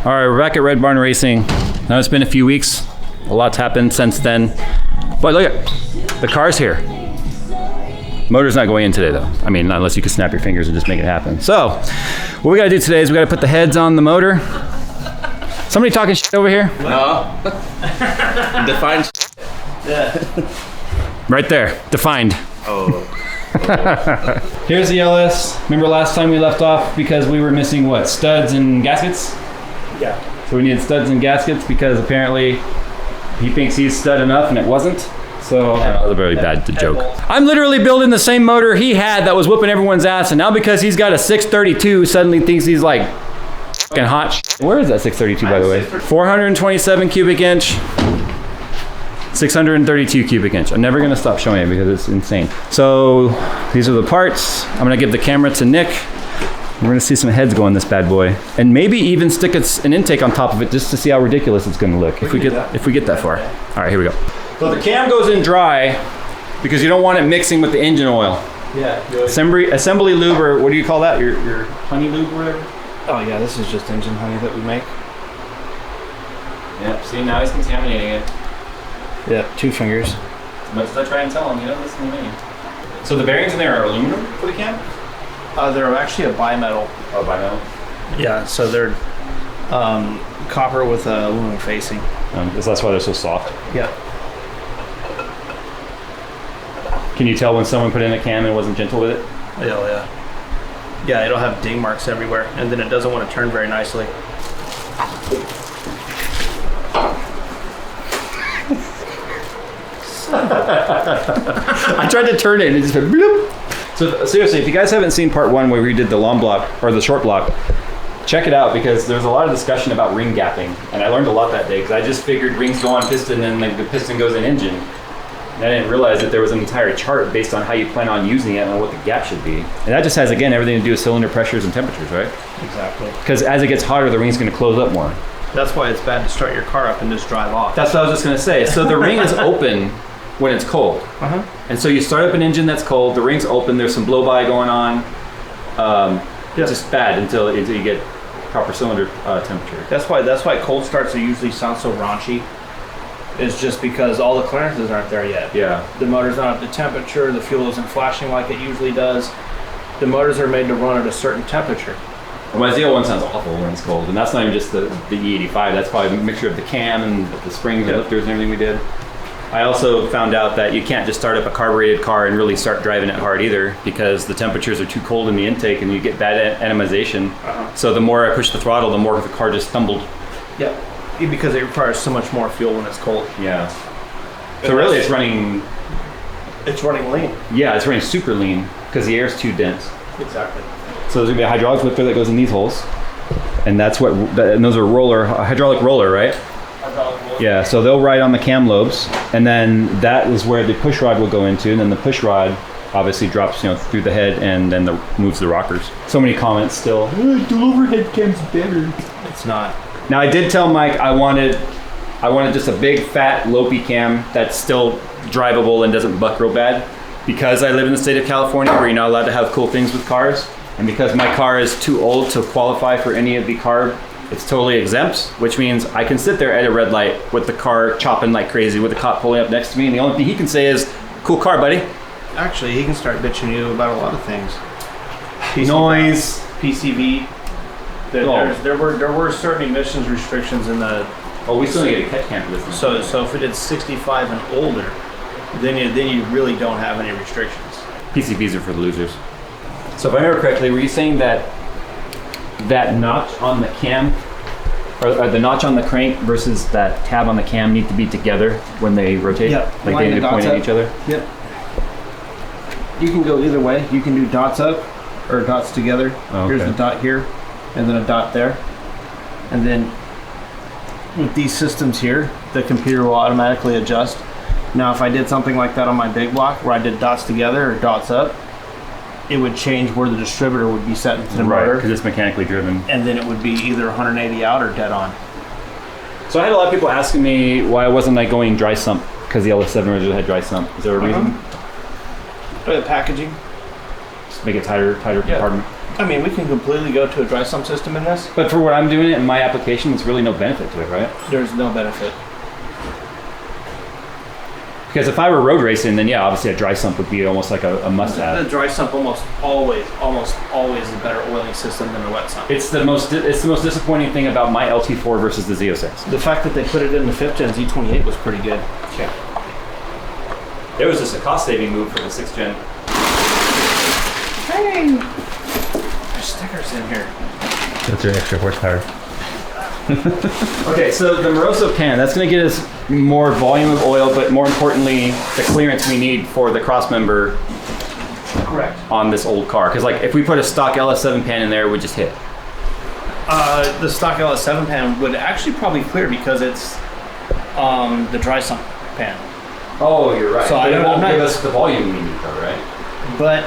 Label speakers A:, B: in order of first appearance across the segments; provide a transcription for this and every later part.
A: All right, we're back at Red Barn Racing. Now it's been a few weeks. A lot's happened since then. But look at the car's here. Motor's not going in today though. I mean, unless you can snap your fingers and just make it happen. So, what we gotta do today is we gotta put the heads on the motor. Somebody talking shit over here?
B: No. Defined. Yeah.
A: Right there, defined.
B: Oh.
A: Here's the LS. Remember last time we left off because we were missing what? Studs and gaskets?
B: Yeah.
A: So we needed studs and gaskets because apparently he thinks he's stud enough and it wasn't. So that was a very bad joke. I'm literally building the same motor he had that was whooping everyone's ass, and now because he's got a 632, suddenly thinks he's like fucking hot. Where is that 632 by the way? 427 cubic inch. 632 cubic inch. I'm never gonna stop showing it because it's insane. So these are the parts. I'm gonna give the camera to Nick. We're gonna see some heads go on this bad boy, and maybe even stick an intake on top of it just to see how ridiculous it's gonna look if we get that far. All right, here we go. So the cam goes in dry because you don't want it mixing with the engine oil.
B: Yeah.
A: Assembly lube, or what do you call that? Your honey lube or whatever?
B: Oh yeah, this is just engine honey that we make.
A: Yep. See, now he's contaminating it.
B: Yeah, 2 fingers.
A: As much as I try and tell him, you don't listen to me. So the bearings in there are aluminum for the cam?
B: They're actually a bimetal.
A: Oh, bimetal?
B: Yeah, so they're copper with aluminum facing.
A: That's why they're so soft?
B: Yeah.
A: Can you tell when someone put in a cam and wasn't gentle with it?
B: Oh yeah. Yeah, it'll have ding marks everywhere, and then it doesn't want to turn very nicely.
A: I tried to turn it and it just went bloop. So seriously, if you guys haven't seen part 1 where we did the long block or the short block, check it out because there's a lot of discussion about ring gapping, and I learned a lot that day because I just figured rings go on piston and the piston goes in engine. And I didn't realize that there was an entire chart based on how you plan on using it and what the gap should be. And that just has, again, everything to do with cylinder pressures and temperatures, right?
B: Exactly.
A: Because as it gets hotter, the ring's going to close up more.
B: That's why it's bad to start your car up and just drive off.
A: That's what I was just going to say. So the ring is open when it's cold.
B: Uh-huh.
A: And so you start up an engine that's cold, the ring's open, there's some blow-by going on. It's just bad until you get proper cylinder temperature.
B: That's why cold starts usually sound so raunchy. It's just because all the clearances aren't there yet.
A: Yeah.
B: The motor's not up to temperature, the fuel isn't flashing like it usually does. The motors are made to run at a certain temperature.
A: Well, my Z01 sounds awful when it's cold, and that's not even just the E85, that's probably a mixture of the cam and the springs and lifters and everything we did. I also found out that you can't just start up a carbureted car and really start driving it hard either because the temperatures are too cold in the intake and you get bad atomization. Uh-huh. So the more I push the throttle, the more the car just stumbled.
B: Yep. Because it requires so much more fuel when it's cold.
A: Yeah. So really it's running
B: lean.
A: Yeah, it's running super lean because the air's too dense.
B: Exactly.
A: So there's gonna be a hydraulic lifter that goes in these holes, and that's what. And those are hydraulic roller, right?
B: Hydraulic roller.
A: Yeah. So they'll ride on the cam lobes, and then that is where the push rod will go into, and then the push rod obviously drops, through the head, and then moves the rockers. So many comments still. The overhead cam's better.
B: It's not.
A: Now I did tell Mike I wanted just a big fat lopey cam that's still drivable and doesn't buck real bad, because I live in the state of California where you're not allowed to have cool things with cars, and because my car is too old to qualify for any of the CARB, it's totally exempt, which means I can sit there at a red light with the car chopping like crazy with the cop pulling up next to me, and the only thing he can say is, "Cool car, buddy."
B: Actually, he can start bitching you about a lot of things.
A: Noise,
B: PCV. There were certain emissions restrictions in the.
A: Oh, we still need a catch cam for this.
B: So if it is 65 and older, then you really don't have any restrictions.
A: PCVs are for the losers. So if I remember correctly, were you saying that notch on the cam, or the notch on the crank versus that tab on the cam need to be together when they rotate?
B: Yep.
A: Like they need to point at each other?
B: Yep. You can go either way. You can do dots up or dots together.
A: Oh, okay.
B: Here's the dot here, and then a dot there. And then with these systems here, the computer will automatically adjust. Now, if I did something like that on my big block, where I did dots together or dots up, it would change where the distributor would be set into the motor.
A: Because it's mechanically driven.
B: And then it would be either 180 out or dead on.
A: So I had a lot of people asking me why wasn't I going dry sump, because the LS7 originally had dry sump. Is there a reason?
B: Packaging.
A: Just make it tighter compartment.
B: I mean, we can completely go to a dry sump system in this.
A: But for what I'm doing in my application, there's really no benefit to it, right?
B: There's no benefit.
A: Because if I were road racing, then yeah, obviously a dry sump would be almost like a must-have.
B: The dry sump almost always is a better oiling system than a wet sump.
A: It's the most disappointing thing about my LT4 versus the Z06.
B: The fact that they put it in the 5th gen Z28 was pretty good.
A: Yeah. It was just a cost-saving move for the 6th gen.
B: Hey! There's stickers in here.
C: That's your extra horsepower.
A: Okay, so the Moroso pan, that's going to get us more volume of oil, but more importantly, the clearance we need for the crossmember.
B: Correct.
A: On this old car. Because like if we put a stock LS7 pan in there, it would just hit.
B: The stock LS7 pan would actually probably clear because it's the dry sump pan.
A: Oh, you're right.
B: So
A: But
B: I
A: it
B: don't-
A: won't
B: I'm not-
A: give us the volume we need though, right?
B: But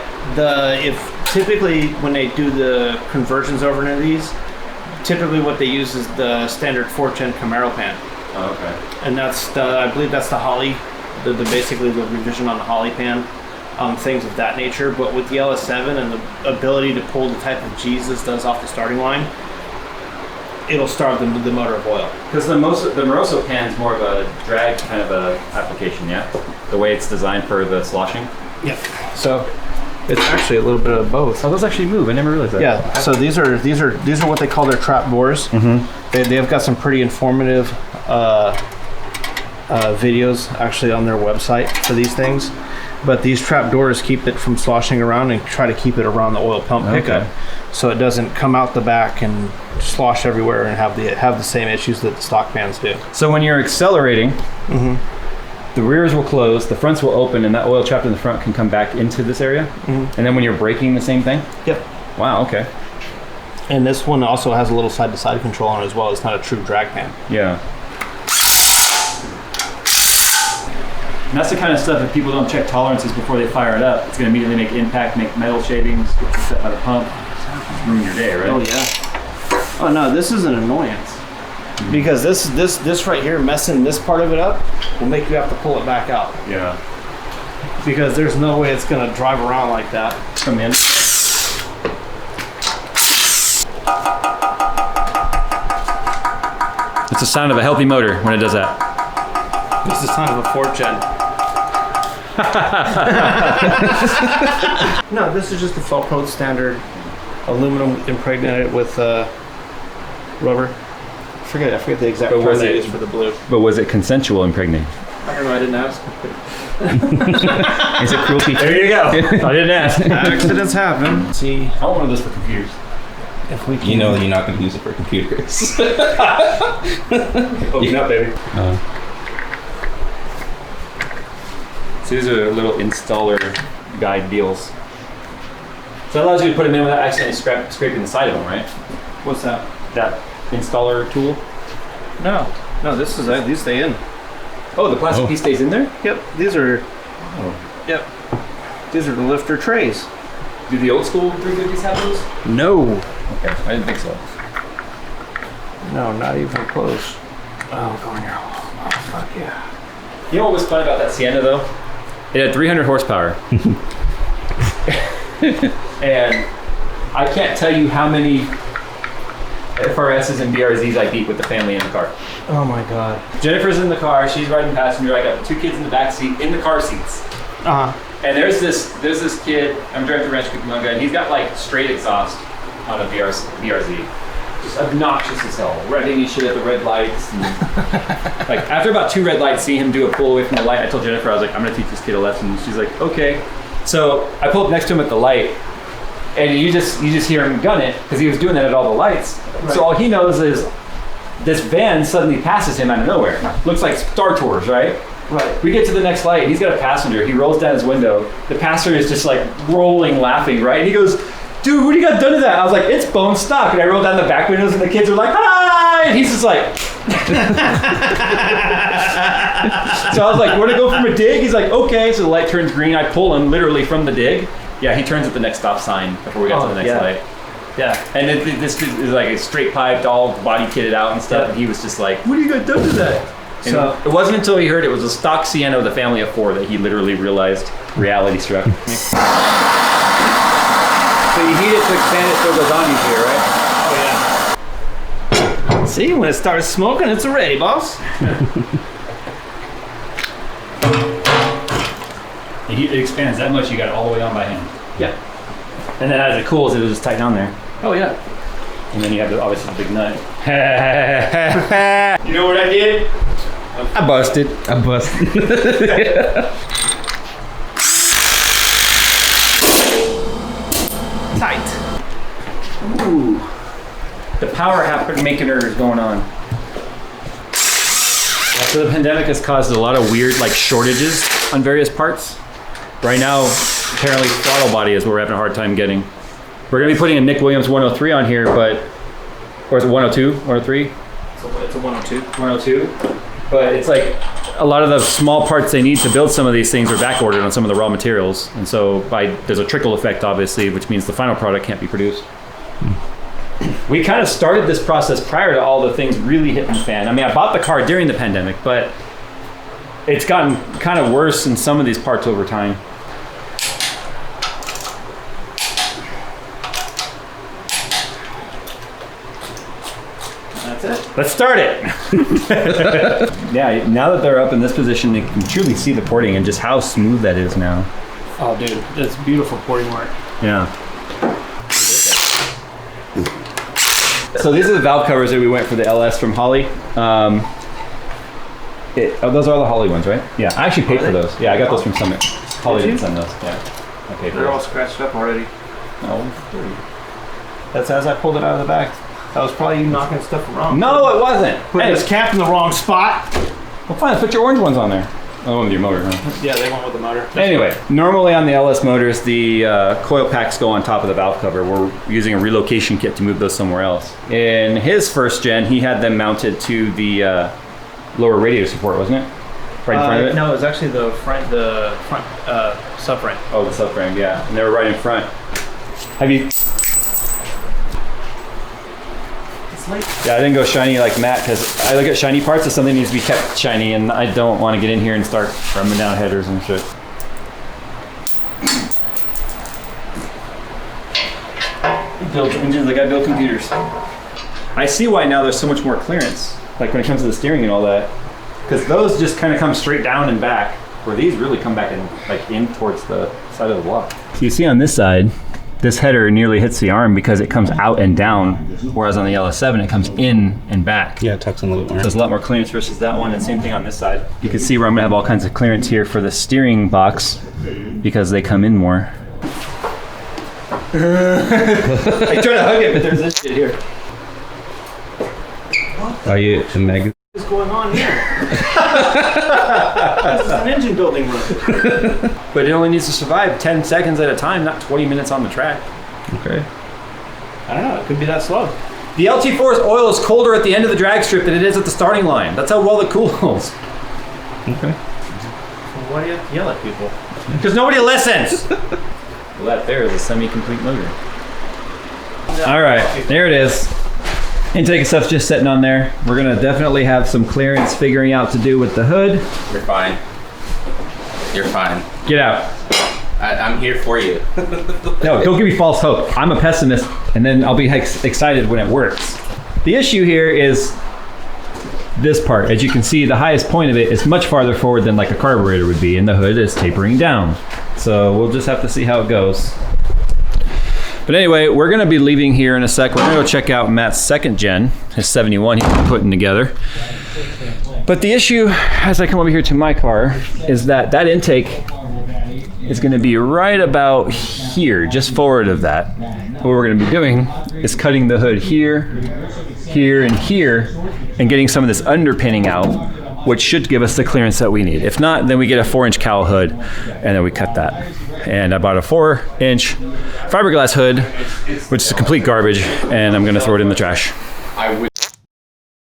B: if typically when they do the conversions over into these, typically what they use is the standard 4th gen Camaro pan.
A: Oh, okay.
B: And that's I believe that's the Holley, the basically the revision on the Holley pan, things of that nature. But with the LS7 and the ability to pull the type of G's this does off the starting line, it'll starve the motor of oil.
A: Because the Moroso pan is more of a drag kind of a application, yeah? The way it's designed for the sloshing.
B: Yep. So it's actually a little bit of both.
A: Oh, those actually move. I never realized that.
B: Yeah. So these are what they call their trap bores.
A: Mm-hmm.
B: They've got some pretty informative videos actually on their website for these things. But these trap doors keep it from sloshing around and try to keep it around the oil pump pickup, so it doesn't come out the back and slosh everywhere and have the same issues that the stock pans do.
A: So when you're accelerating, the rears will close, the fronts will open, and that oil trapped in the front can come back into this area. And then when you're braking, the same thing?
B: Yep.
A: Wow, okay.
B: And this one also has a little side-to-side control on it as well. It's not a true drag pan.
A: Yeah. And that's the kind of stuff if people don't check tolerances before they fire it up, it's going to immediately make impact, make metal shavings, get you set by the pump, just ruin your day, right?
B: Oh yeah. Oh no, this is an annoyance. Because this right here messing this part of it up will make you have to pull it back out.
A: Yeah.
B: Because there's no way it's gonna drive around like that.
A: Come in. It's the sound of a healthy motor when it does that.
B: This is kind of a 4th gen. No, this is just a Felproat standard aluminum impregnated with rubber. I forget the exact
A: But
B: term
A: was
B: they
A: it-
B: use for the blue.
A: But was it consensual impregnating?
B: I don't know, I didn't ask.
C: Is it cruelty?
A: There you go. I didn't ask.
B: Accidents happen. See
A: I want one of those for computers.
B: if we can.
C: You know you're not going to use it for computers.
A: Open up, baby. So these are little installer guide deals. So it allows you to put them in without accidentally scraping the side of them, right?
B: What's that?
A: That installer tool.
B: No, this is these stay in.
A: Oh, the plastic piece stays in there?
B: Yep, these are.
A: Oh.
B: Yep, these are the lifter trays.
A: Do the old school 350s have those?
B: No,
A: Okay, I didn't think so.
B: no, not even close. Oh, go in here. Oh, fuck yeah.
A: You know what was fun about that Sienna though? It had 300 horsepower. And I can't tell you how many FRSs and BRZs I beat with the family in the car.
B: Oh my god.
A: Jennifer's in the car, she's riding passenger, I got 2 kids in the back seat in the car seats. And there's this kid, I'm driving to Ranch Cucamonga, and he's got like straight exhaust on a BRZ. Just obnoxious as hell, revving his shit at the red lights. And like after about 2 red lights, seeing him do a pull away from the light, I told Jennifer, I was like, I'm gonna teach this kid a lesson. And she's like, okay. So I pulled up next to him at the light, and you just hear him gun it because he was doing that at all the lights. Right. So all he knows is this van suddenly passes him out of nowhere. Looks like Star Tours, right?
B: Right.
A: We get to the next light. He's got a passenger. He rolls down his window. The passenger is just like rolling, laughing, right? And he goes, dude, what do you got done to that? I was like, it's bone stock. And I rolled down the back windows and the kids are like, hi! And he's just like... So I was like, where to go from a dig? He's like, okay. So the light turns green. I pull him literally from the dig. Yeah, he turns at the next stop sign before we got to the next light. Yeah, and this is like a straight piped, all body kitted out and stuff. And he was just like, what do you got done to that? And so it wasn't until he heard it was a stock Sienna with a family of 4 that he literally realized reality struck. So you heat it to expand it so it goes on easier, right?
B: Oh, yeah. See, when it starts smoking, it's ready, boss.
A: The heat expands that much, you got it all the way on by hand.
B: Yeah.
A: And then as it cools, it'll just tighten on there.
B: Oh, yeah.
A: And then you have obviously the big nut. You know what I did? I busted.
B: Tight.
A: Ooh. The power maker is going on. So the pandemic has caused a lot of weird like shortages on various parts. Right now, apparently throttle body is what we're having a hard time getting. We're gonna be putting a Nick Williams 103 on here, but, or is it 102, 103?
B: It's a 102.
A: 102. But it's like a lot of the small parts they need to build some of these things are back ordered on some of the raw materials. And so there's a trickle effect, obviously, which means the final product can't be produced. We kind of started this process prior to all the things really hitting the fan. I mean, I bought the car during the pandemic, but it's gotten kind of worse in some of these parts over time.
B: That's it.
A: Let's start it. Yeah, now that they're up in this position, you can truly see the porting and just how smooth that is now.
B: Oh, dude, that's beautiful porting work.
A: Yeah. So these are the valve covers that we went for the LS from Holley. Those are the Holley ones, right? Yeah, I actually paid for those. Yeah, I got those from Summit. Holley didn't send those. Yeah, I paid for
B: They're all
A: those.
B: scratched up already.
A: Oh,
B: That's as I pulled it out of the back. That was probably you knocking stuff around.
A: no, it wasn't.
B: Putting this cap in the wrong spot.
A: Well, fine. Put your orange ones on there. Oh, the one with your motor, huh?
B: Yeah, they went with the motor.
A: Anyway, normally on the LS motors, the coil packs go on top of the valve cover. We're using a relocation kit to move those somewhere else. In his first gen, he had them mounted to the lower radiator support, wasn't it? Right in front of it?
B: No, it was actually the front subframe.
A: Oh, the subframe, yeah. And they were right in front. Have you...
B: It's late.
A: Yeah, I didn't go shiny like Matt because I look at shiny parts as something that needs to be kept shiny, and I don't want to get in here and start rubbing down headers and shit. Build engines like I build computers. I see why now there's so much more clearance, like when it comes to the steering and all that, because those just kind of come straight down and back, where these really come back and like in towards the side of the block. So you see on this side, this header nearly hits the arm because it comes out and down, whereas on the LS7 it comes in and back.
C: Yeah, it tucks in a little more.
A: So there's a lot more clearance versus that one, and same thing on this side. You can see where I'm gonna have all kinds of clearance here for the steering box because they come in more. I try to hug it, but there's this shit here.
C: Are you a mag?
B: What's going on here? This is an engine building room.
A: But it only needs to survive 10 seconds at a time, not 20 minutes on the track.
C: Okay.
B: I don't know. It could be that slow.
A: The LT4's oil is colder at the end of the drag strip than it is at the starting line. That's how well it cools.
C: Okay.
B: Why do you have to yell at people?
A: Because nobody listens. Well, that there is a semi-complete motor. All right, there it is. Intake and stuff's just sitting on there. We're gonna definitely have some clearance figuring out to do with the hood.
D: You're fine. You're fine.
A: Get out.
D: I'm here for you.
A: No, don't give me false hope. I'm a pessimist, and then I'll be excited when it works. The issue here is this part. As you can see, the highest point of it is much farther forward than like a carburetor would be, and the hood is tapering down. So we'll just have to see how it goes. But anyway, we're gonna be leaving here in a sec. We're gonna go check out Matt's second gen, his 71 he's been putting together. But the issue, as I come over here to my car, is that that intake is gonna be right about here, just forward of that. What we're gonna be doing is cutting the hood here, here, and here, and getting some of this underpinning out, which should give us the clearance that we need. If not, then we get a 4-inch cowl hood, and then we cut that. And I bought a 4-inch fiberglass hood, which is complete garbage, and I'm gonna throw it in the trash.